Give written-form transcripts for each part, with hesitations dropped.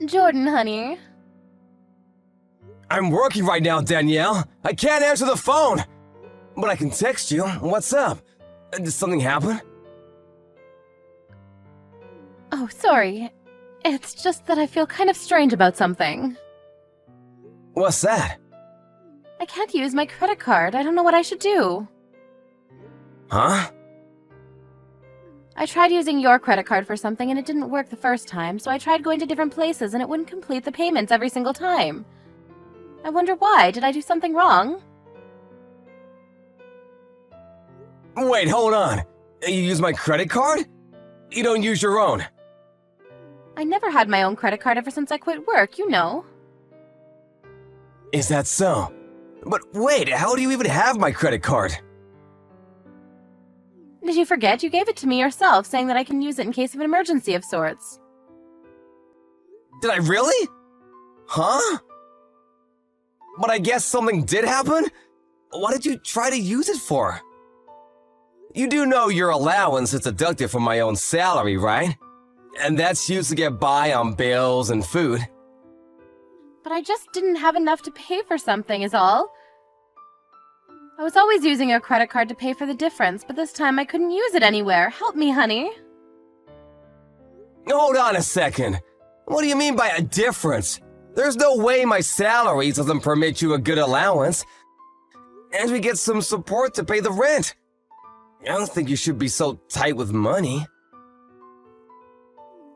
Jordan, honey. I'm working right now, Danielle. I can't answer the phone. But I can text you. What's up? Did something happen? Oh, sorry. It's just that I feel kind of strange about something. What's that? I can't use my credit card. I don't know what I should do. Huh? I tried using your credit card for something and it didn't work the first time, so I tried going to different places and it wouldn't complete the payments every single time. I wonder why. Did I do something wrong? Wait, hold on. You use my credit card? You don't use your own. I never had my own credit card ever since I quit work, you know. Is that so? But wait, how do you even have my credit card? Did you forget? You gave it to me yourself, saying that I can use it in case of an emergency of sorts. Did I really? Huh? But I guess something did happen? What did you try to use it for? You do know your allowance is deducted from my own salary, right? And that's used to get by on bills and food. But I just didn't have enough to pay for something, is all. I was always using your credit card to pay for the difference, but this time I couldn't use it anywhere. Help me, honey. Hold on a second. What do you mean by a difference? There's no way my salary doesn't permit you a good allowance. And we get some support to pay the rent. I don't think you should be so tight with money.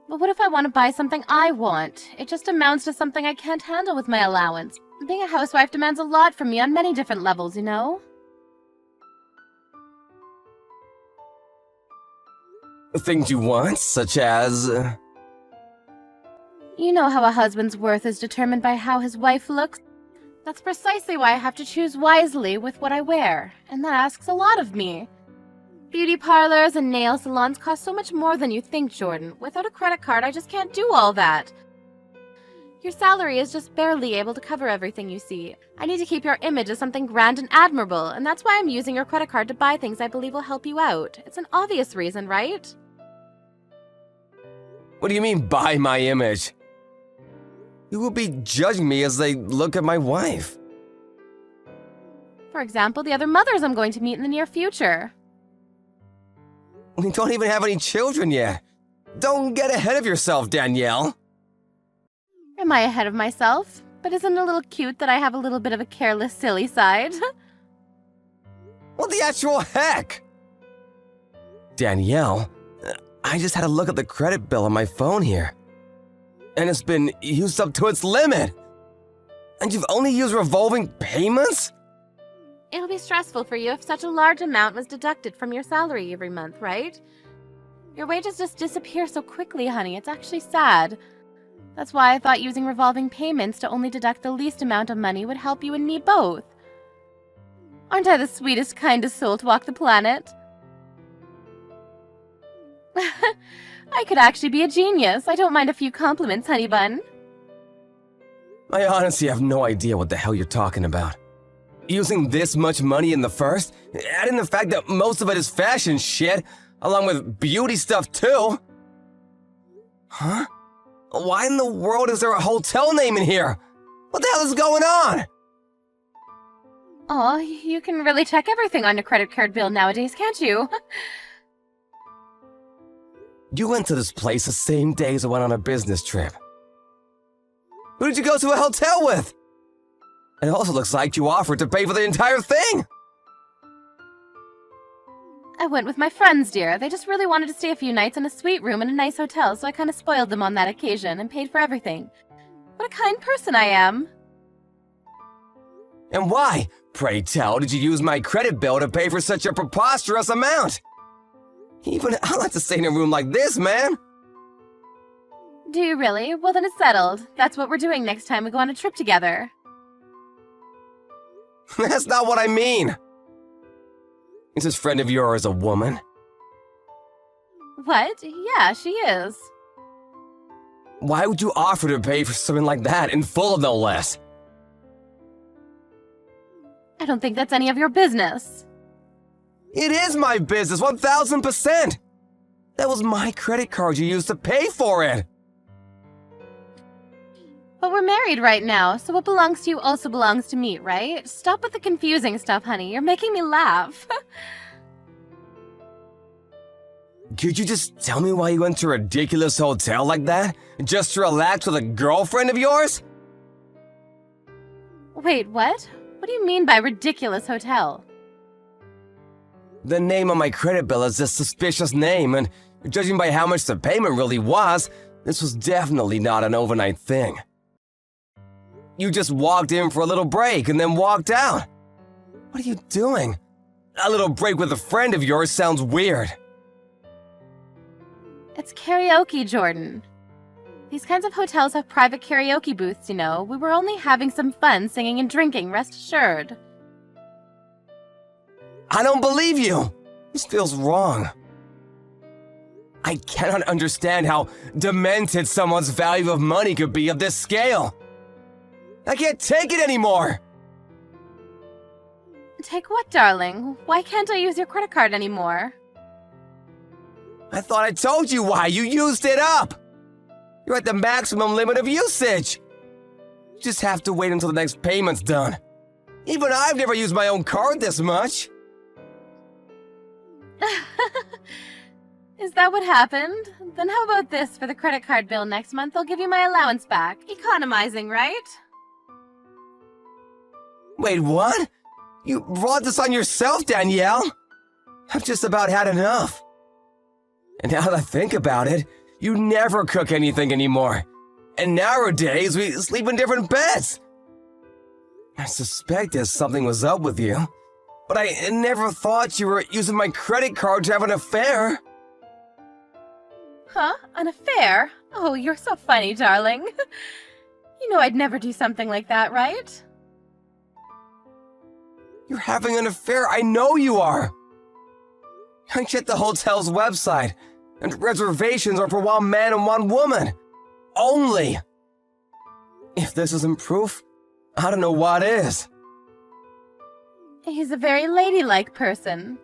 But what if I want to buy something I want? It just amounts to something I can't handle with my allowance. Being a housewife demands a lot from me on many different levels, you know? Things you want, such as... You know how a husband's worth is determined by how his wife looks? That's precisely why I have to choose wisely with what I wear, and that asks a lot of me. Beauty parlors and nail salons cost so much more than you think, Jordan. Without a credit card, I just can't do all that. Your salary is just barely able to cover everything you see. I need to keep your image as something grand and admirable, and that's why I'm using your credit card to buy things I believe will help you out. It's an obvious reason, right? What do you mean, buy my image? You will be judging me as they look at my wife. For example, the other mothers I'm going to meet in the near future. We don't even have any children yet. Don't get ahead of yourself, Danielle. Am I ahead of myself? But isn't it a little cute that I have a little bit of a careless, silly side? What the actual heck? Danielle, I just had a look at the credit bill on my phone here. And it's been used up to its limit. And you've only used revolving payments? It'll be stressful for you if such a large amount was deducted from your salary every month, right? Your wages just disappear so quickly, honey. It's actually sad. That's why I thought using revolving payments to only deduct the least amount of money would help you and me both. Aren't I the sweetest, kindest soul to walk the planet? I could actually be a genius. I don't mind a few compliments, honey bun. I honestly have no idea what the hell you're talking about. Using this much money in the first, adding the fact that most of it is fashion shit, along with beauty stuff too. Huh? Why in the world is there a hotel name in here? What the hell is going on? Aw, you can really check everything on your credit card bill nowadays, can't you? You went to this place the same day as I went on a business trip. Who did you go to a hotel with? It also looks like you offered to pay for the entire thing. I went with my friends, dear. They just really wanted to stay a few nights in a sweet room in a nice hotel, so I kind of spoiled them on that occasion and paid for everything. What a kind person I am. And why, pray tell, did you use my credit bill to pay for such a preposterous amount? Even I like to stay in a room like this, man. Do you really? Well, then it's settled. That's what we're doing next time we go on a trip together. That's not what I mean. Is this friend of yours a woman? What? Yeah, she is. Why would you offer to pay for something like that, in full no less? I don't think that's any of your business. It is my business, 1000%! That was my credit card you used to pay for it! But we're married right now, so what belongs to you also belongs to me, right? Stop with the confusing stuff, honey. You're making me laugh. Could you just tell me why you went to a ridiculous hotel like that? Just to relax with a girlfriend of yours? Wait, what? What do you mean by ridiculous hotel? The name on my credit bill is a suspicious name, and judging by how much the payment really was, this was definitely not an overnight thing. You just walked in for a little break and then walked out. What are you doing? A little break with a friend of yours sounds weird. It's karaoke, Jordan. These kinds of hotels have private karaoke booths, you know. We were only having some fun singing and drinking, rest assured. I don't believe you! This feels wrong. I cannot understand how demented someone's value of money could be of this scale. I can't take it anymore! Take what, darling? Why can't I use your credit card anymore? I thought I told you why. You used it up! You're at the maximum limit of usage. You just have to wait until the next payment's done. Even I've never used my own card this much. Is that what happened? Then how about this for the credit card bill next month? I'll give you my allowance back. Economizing, right? Wait, what? You brought this on yourself, Danielle? I've just about had enough. And now that I think about it, you never cook anything anymore. And nowadays, we sleep in different beds. I suspected something was up with you, but I never thought you were using my credit card to have an affair. Huh? An affair? Oh, you're so funny, darling. You know I'd never do something like that, right? You're having an affair, I know you are. I checked the hotel's website, and reservations are for one man and one woman. Only. If this isn't proof, I don't know what is. He's a very ladylike person.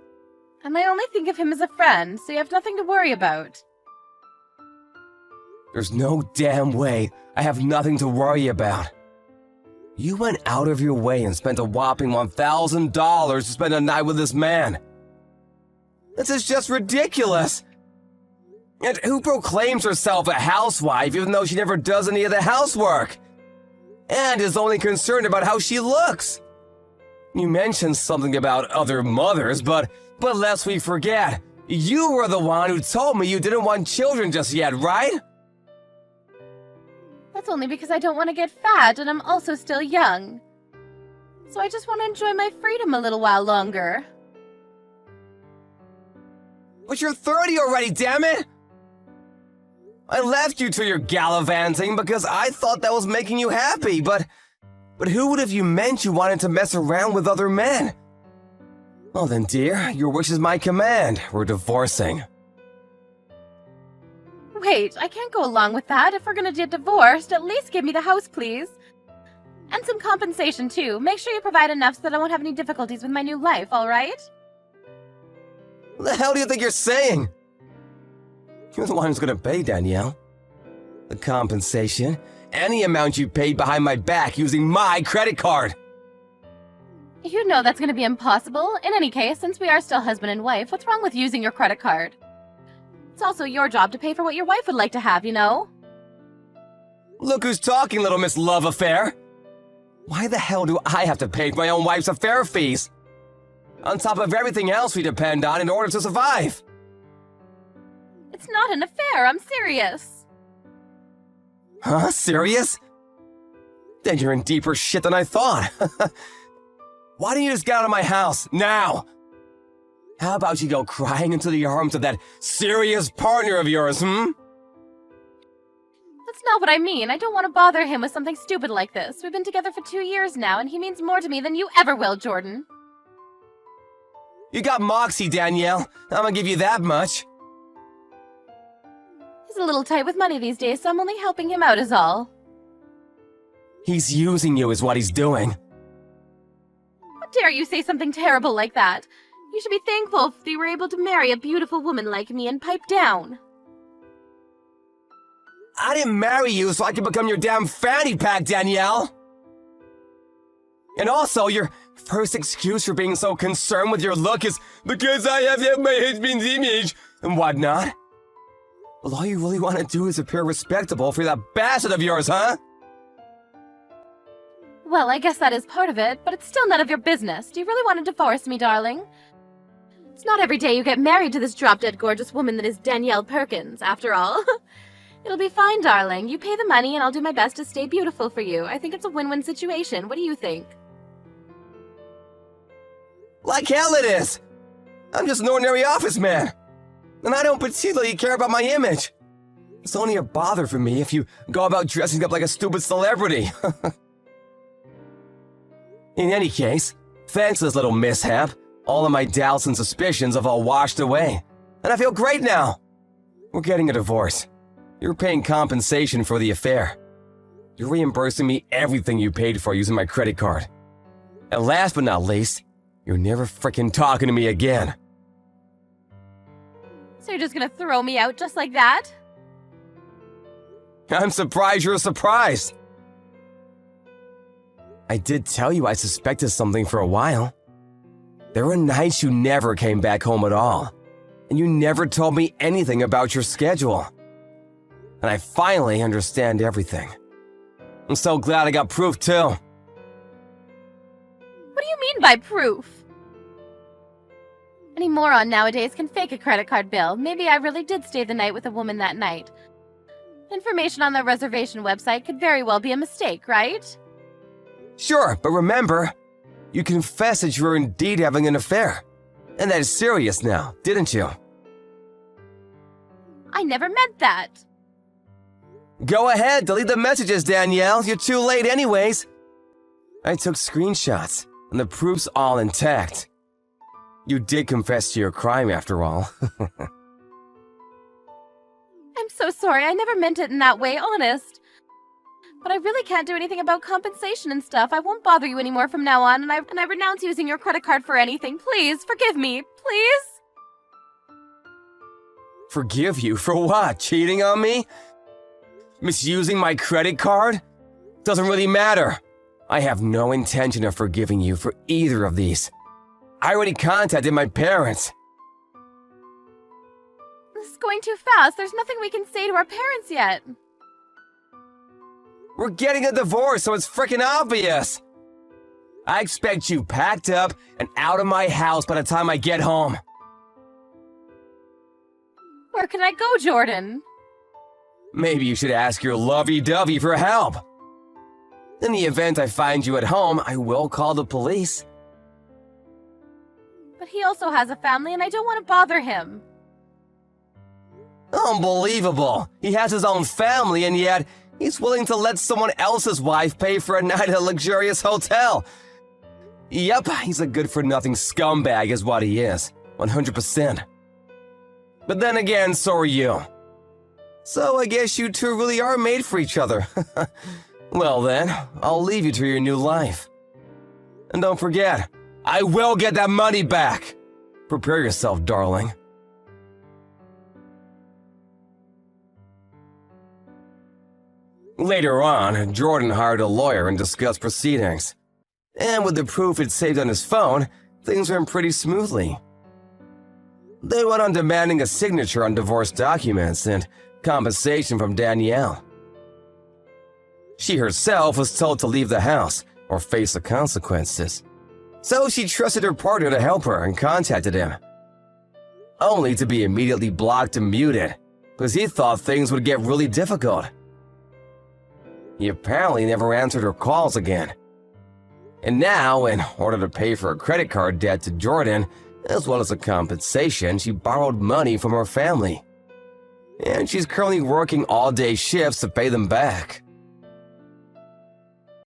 And I only think of him as a friend, so you have nothing to worry about. There's no damn way I have nothing to worry about. You went out of your way and spent a whopping $1,000 to spend a night with this man. This is just ridiculous. And who proclaims herself a housewife even though she never does any of the housework? And is only concerned about how she looks. You mentioned something about other mothers, but lest we forget, you were the one who told me you didn't want children just yet, right? That's only because I don't want to get fat and I'm also still young. So I just want to enjoy my freedom a little while longer. But you're 30 already, damn it! I left you to your gallivanting because I thought that was making you happy, but who would have you meant you wanted to mess around with other men? Well then, dear, your wish is my command. We're divorcing. Wait, I can't go along with that. If we're gonna get divorced, at least give me the house, please. And some compensation, too. Make sure you provide enough so that I won't have any difficulties with my new life, alright? What the hell do you think you're saying? You're the one who's gonna pay, Danielle. The compensation, any amount you paid behind my back using my credit card. You know that's gonna be impossible. In any case, since we are still husband and wife, what's wrong with using your credit card? It's also your job to pay for what your wife would like to have, you know? Look who's talking, little Miss Love Affair. Why the hell do I have to pay for my own wife's affair fees? On top of everything else we depend on in order to survive. It's not an affair, I'm serious. Huh? Serious? Then you're in deeper shit than I thought. Why don't you just get out of my house, now? How about you go crying into the arms of that serious partner of yours, hmm? That's not what I mean. I don't want to bother him with something stupid like this. We've been together for 2 years now, and he means more to me than you ever will, Jordan. You got moxie, Danielle. I'm gonna give you that much. He's a little tight with money these days, so I'm only helping him out is all. He's using you is what he's doing. How dare you say something terrible like that? You should be thankful if you were able to marry a beautiful woman like me and pipe down. I didn't marry you so I could become your damn fanny pack, Danielle. And also, your first excuse for being so concerned with your look is because I have my husband's image and whatnot. Well, all you really want to do is appear respectable for that bastard of yours, huh? Well, I guess that is part of it, but it's still none of your business. Do you really want to divorce me, darling? It's not every day you get married to this drop-dead gorgeous woman that is Danielle Perkins, after all. It'll be fine, darling. You pay the money and I'll do my best to stay beautiful for you. I think it's a win-win situation. What do you think? Like hell it is! I'm just an ordinary office man. And I don't particularly care about my image. It's only a bother for me if you go about dressing up like a stupid celebrity. In any case, thanks to this little mishap, all of my doubts and suspicions have all washed away. And I feel great now. We're getting a divorce. You're paying compensation for the affair. You're reimbursing me everything you paid for using my credit card. And last but not least, you're never frickin' talking to me again. So you're just gonna throw me out just like that? I'm surprised you're surprised. I did tell you I suspected something for a while. There were nights you never came back home at all, and you never told me anything about your schedule. And I finally understand everything. I'm so glad I got proof too. What do you mean by proof? Any moron nowadays can fake a credit card bill. Maybe I really did stay the night with a woman that night. Information on the reservation website could very well be a mistake, right? Sure, but remember, you confessed that you were indeed having an affair. And that is serious now, didn't you? I never meant that. Go ahead, delete the messages, Danielle. You're too late anyways. I took screenshots, and the proof's all intact. You did confess to your crime after all. I'm so sorry, I never meant it in that way, honest. But I really can't do anything about compensation and stuff. I won't bother you anymore from now on, and I renounce using your credit card for anything. Please, forgive me, please? Forgive you for what? Cheating on me? Misusing my credit card? Doesn't really matter. I have no intention of forgiving you for either of these. I already contacted my parents. This is going too fast. There's nothing we can say to our parents yet. We're getting a divorce, so it's frickin' obvious. I expect you packed up and out of my house by the time I get home. Where can I go, Jordan? Maybe you should ask your lovey-dovey for help. In the event I find you at home, I will call the police. But he also has a family, and I don't want to bother him. Unbelievable. He has his own family, and yet he's willing to let someone else's wife pay for a night at a luxurious hotel. Yep, he's a good-for-nothing scumbag is what he is. 100%. But then again, so are you. So I guess you two really are made for each other. Well then, I'll leave you to your new life. And don't forget, I will get that money back. Prepare yourself, darling. Later on, Jordan hired a lawyer and discussed proceedings. And with the proof it saved on his phone, things went pretty smoothly. They went on demanding a signature on divorce documents and compensation from Danielle. She herself was told to leave the house or face the consequences. So she trusted her partner to help her and contacted him. Only to be immediately blocked and muted, because he thought things would get really difficult. He apparently never answered her calls again. And now, in order to pay for a credit card debt to Jordan, as well as a compensation, she borrowed money from her family. And she's currently working all-day shifts to pay them back.